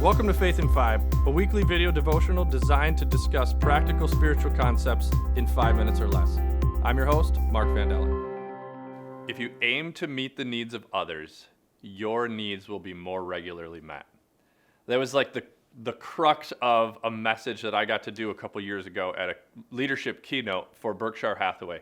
Welcome to Faith in 5, a weekly video devotional designed to discuss practical spiritual concepts in 5 minutes or less. I'm your host, Mark Vandella. If you aim to meet the needs of others, your needs will be more regularly met. That was like the crux of a message that I got to do a couple years ago at a leadership keynote for Berkshire Hathaway.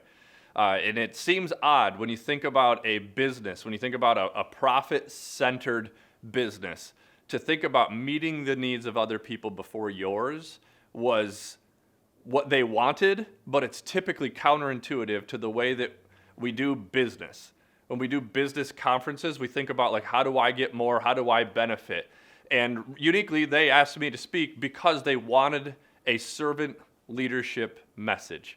And it seems odd when you think about a business, when you think about a profit-centered business, to think about meeting the needs of other people before yours was what they wanted, but it's typically counterintuitive to the way that we do business. When we do business conferences, we think about, like, how do I get more? How do I benefit? And uniquely, they asked me to speak because they wanted a servant leadership message.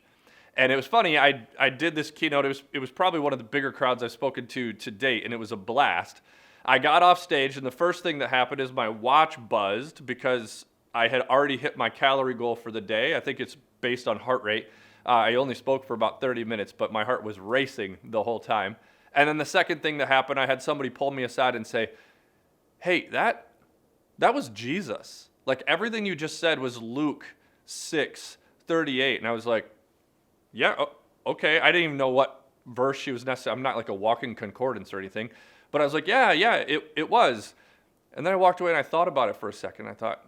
And it was funny, I did this keynote. It was probably one of the bigger crowds I've spoken to date, and it was a blast. I got off stage, and the first thing that happened is my watch buzzed because I had already hit my calorie goal for the day. I think it's based on heart rate. I only spoke for about 30 minutes, but my heart was racing the whole time. And then the second thing that happened, I had somebody pull me aside and say, "Hey, that was Jesus. Like, everything you just said was Luke 6:38." And I was like, yeah, okay. I didn't even know what verse she was necessarily. I'm not like a walking concordance or anything. But I was like, yeah, it was. And then I walked away and I thought about it for a second. I thought,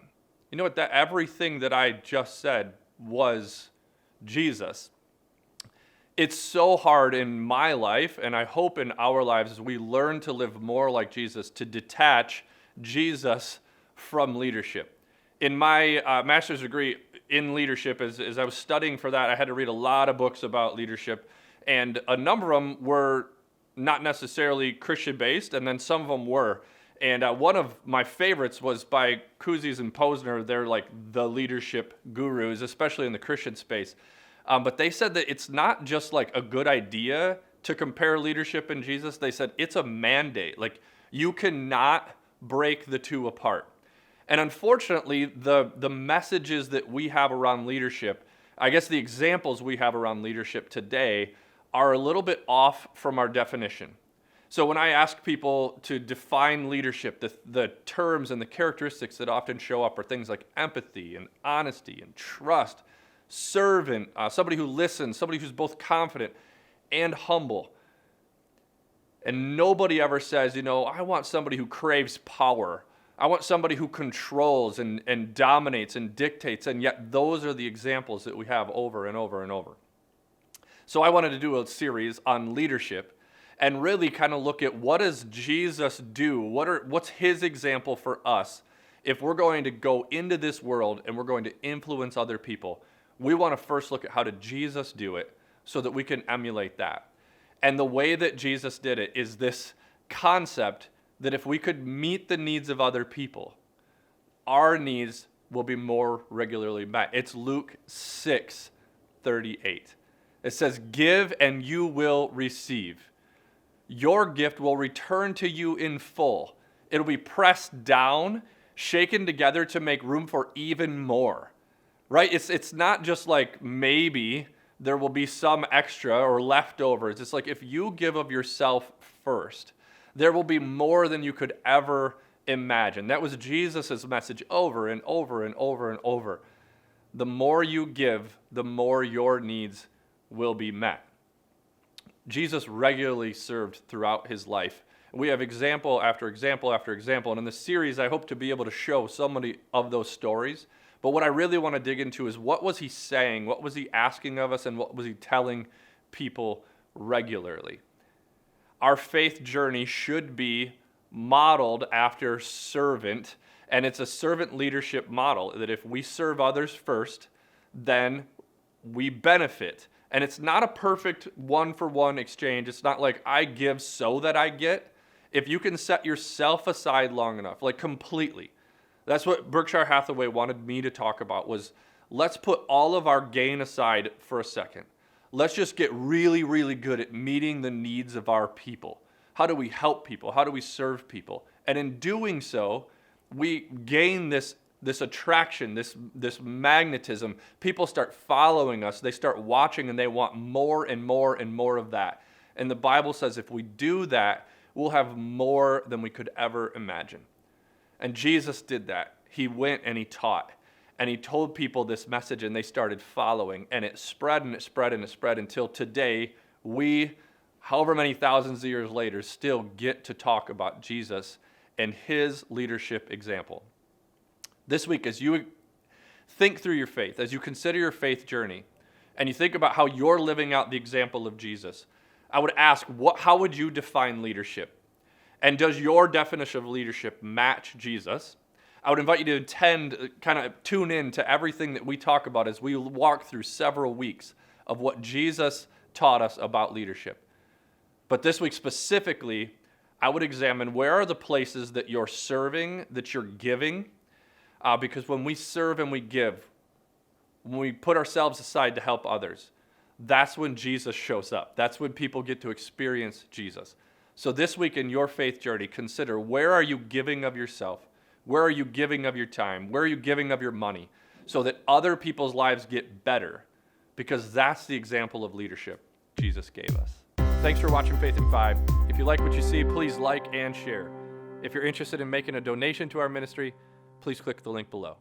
you know what, that everything that I just said was Jesus. It's so hard in my life, and I hope in our lives, as we learn to live more like Jesus, to detach Jesus from leadership. In my master's degree in leadership, as I was studying for that, I had to read a lot of books about leadership, and a number of them were not necessarily Christian-based, and then some of them were. And one of my favorites was by Kouzes and Posner. They're like the leadership gurus, especially in the Christian space. But they said that it's not just like a good idea to compare leadership and Jesus. They said it's a mandate. Like, you cannot break the two apart. And unfortunately, the messages that we have around leadership, I guess the examples we have around leadership today, are a little bit off from our definition. So when I ask people to define leadership, the terms and the characteristics that often show up are things like empathy and honesty and trust, servant, somebody who listens, somebody who's both confident and humble. And nobody ever says, I want somebody who craves power. I want somebody who controls and dominates and dictates, and yet those are the examples that we have over and over and over. So I wanted to do a series on leadership and really kind of look at what does Jesus do? What's his example for us? If we're going to go into this world and we're going to influence other people, we want to first look at how did Jesus do it so that we can emulate that. And the way that Jesus did it is this concept that if we could meet the needs of other people, our needs will be more regularly met. It's Luke 6:38. It says, "Give and you will receive. Your gift will return to you in full. It'll be pressed down, shaken together to make room for even more." Right? It's not just like maybe there will be some extra or leftovers. It's like if you give of yourself first, there will be more than you could ever imagine. That was Jesus' message over and over and over and over. The more you give, the more your needs will be met. Jesus regularly served throughout his life. We have example after example after example, and in this series I hope to be able to show so many of those stories. But what I really want to dig into is what was he saying, what was he asking of us, and what was he telling people regularly? Our faith journey should be modeled after servant, and it's a servant leadership model that if we serve others first, then we benefit. And it's not a perfect one-for-one exchange. It's not like I give so that I get. If you can set yourself aside long enough, like completely. That's what Berkshire Hathaway wanted me to talk about was let's put all of our gain aside for a second. Let's just get really, really good at meeting the needs of our people. How do we help people? How do we serve people? And in doing so, we gain this attraction, this magnetism. People start following us. They start watching, and they want more and more and more of that. And the Bible says if we do that, we'll have more than we could ever imagine. And Jesus did that. He went and he taught. And he told people this message, and they started following. And it spread and it spread and it spread until today, we, however many thousands of years later, still get to talk about Jesus and his leadership example. This week, as you think through your faith, as you consider your faith journey, and you think about how you're living out the example of Jesus, I would ask, how would you define leadership? And does your definition of leadership match Jesus? I would invite you to kind of tune in to everything that we talk about as we walk through several weeks of what Jesus taught us about leadership. But this week specifically, I would examine where are the places that you're serving, that you're giving, because when we serve and we give, when we put ourselves aside to help others, that's when Jesus shows up. That's when people get to experience Jesus. So this week in your faith journey, consider, where are you giving of yourself? Where are you giving of your time? Where are you giving of your money? So that other people's lives get better, because that's the example of leadership Jesus gave us. Thanks for watching Faith in 5. If you like what you see, please like and share. If you're interested in making a donation to our ministry, please click the link below.